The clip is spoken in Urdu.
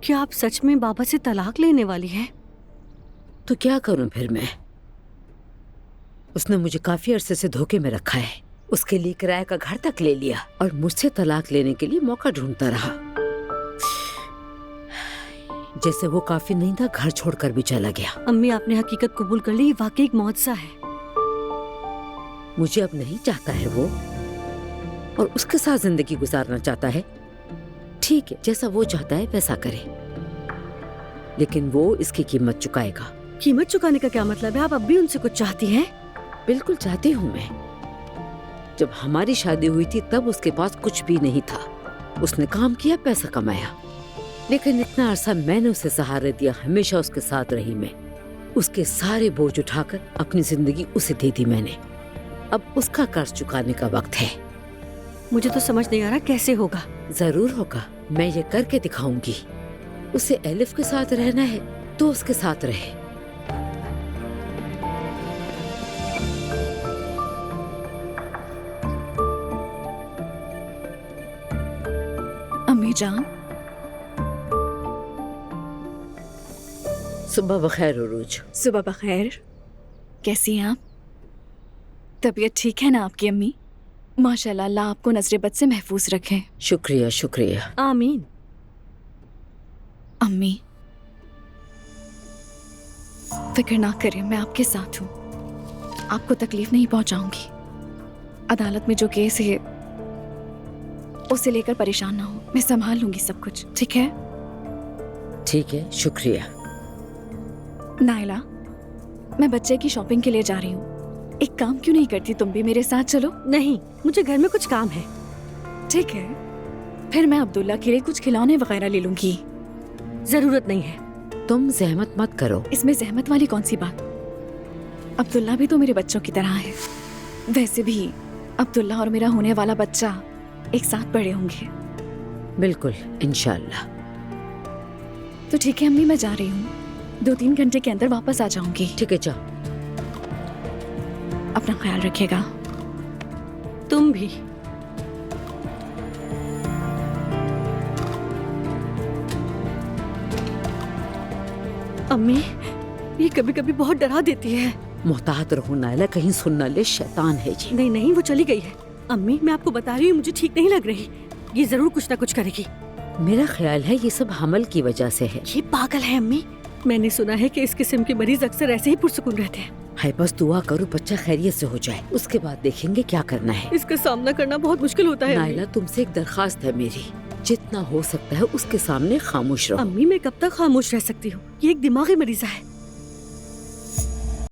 کیا آپ سچ میں بابا سے طلاق لینے والی ہیں؟ تو کیا کروں پھر میں؟ اس نے مجھے کافی عرصے سے دھوکے میں رکھا ہے، اس کے لیے کرایہ کا گھر تک لے لیا اور مجھ سے طلاق لینے کے لیے موقع ڈھونڈتا رہا۔ جیسے وہ کافی نہیں تھا، گھر چھوڑ کر بھی چلا گیا۔ امی آپ نے حقیقت قبول کر لی، یہ واقعی ایک معجزہ ہے۔ مجھے اب نہیں چاہتا ہے وہ، اور اس کے ساتھ زندگی گزارنا چاہتا ہے۔ ٹھیک ہے، جیسا وہ چاہتا ہے ویسا کرے، لیکن وہ اس کی قیمت چکائے گا۔ قیمت چکانے کا کیا مطلب ہے؟ آپ اب بھی ان سے کچھ چاہتی ہیں؟ بالکل چاہتی ہوں میں۔ جب ہماری شادی ہوئی تھی تب اس کے پاس کچھ بھی نہیں تھا، اس نے کام کیا، پیسہ کمایا، لیکن اتنا عرصہ میں نے اسے سہارا دیا، ہمیشہ اس کے ساتھ رہی میں۔ اس کے سارے بوجھ اٹھا کر اپنی زندگی اسے دے دی میں نے۔ اب اس کا قرض چکانے کا وقت ہے۔ مجھے تو سمجھ نہیں آ رہا کیسے ہوگا۔ ضرور ہوگا، میں یہ کر کے دکھاؤں گی۔ اسے الف کے ساتھ رہنا ہے تو اس کے ساتھ رہے۔ امی جان، صبح بخیر عروج۔ صبح بخیر۔ کیسی ہیں آپ؟ طبیعت ٹھیک ہے نا آپ کی امی؟ ماشاءاللہ، اللہ آپ کو نظر بد سے محفوظ رکھے۔ شکریہ شکریہ۔ آمین۔ امی فکر نہ کریں، میں آپ کے ساتھ ہوں، آپ کو تکلیف نہیں پہنچاؤں گی۔ عدالت میں جو کیس ہے اسے لے کر پریشان نہ ہو، میں سنبھال لوں گی سب کچھ، ٹھیک ہے؟ ٹھیک ہے، شکریہ۔ نائلہ، میں بچے کی شاپنگ کے لیے جا رہی ہوں، ایک کام کیوں نہیں کرتی تم بھی میرے ساتھ چلو؟ نہیں، مجھے گھر میں کچھ کام ہے۔ ٹھیک ہے، پھر میں عبداللہ کے لیے کچھ کھلونے وغیرہ لے لوں گی۔ ضرورت نہیں ہے۔ تم زحمت مت کرو۔ اس میں زحمت والی کون سی بات؟ عبداللہ بھی تو میرے بچوں کی طرح ہے، ویسے بھی عبداللہ اور میرا ہونے والا بچہ ایک ساتھ بڑے ہوں گے۔ بالکل، انشاءاللہ۔ تو ٹھیک ہے امی، میں جا رہی ہوں، 2-3 گھنٹے کے اندر واپس آ جاؤں گی۔ ٹھیک ہے، جاؤ۔ اپنا خیال رکھیے گا۔ تم بھی۔ امی، یہ کبھی کبھی بہت ڈرا دیتی ہے۔ محتاط رہو نائلہ، کہیں سن نہ لے، شیطان ہے جی۔ نہیں نہیں، وہ چلی گئی ہے۔ امی، میں آپ کو بتا رہی ہوں، مجھے ٹھیک نہیں لگ رہی، یہ ضرور کچھ نہ کچھ کرے گی۔ میرا خیال ہے یہ سب حمل کی وجہ سے ہے۔ یہ پاگل ہے امی، میں نے سنا ہے کہ اس قسم کے مریض اکثر ایسے ہی پرسکون رہتے ہیں۔ ہے بس دعا کرو بچہ خیریت سے ہو جائے، اس کے بعد دیکھیں گے کیا کرنا ہے۔ اس کا سامنا کرنا بہت مشکل ہوتا ہے امی۔ نائلہ، تم سے ایک درخواست ہے میری، جتنا ہو سکتا ہے اس کے سامنے خاموش رہو۔ امی، میں کب تک خاموش رہ سکتی ہوں؟ یہ ایک دماغی مریضہ ہے،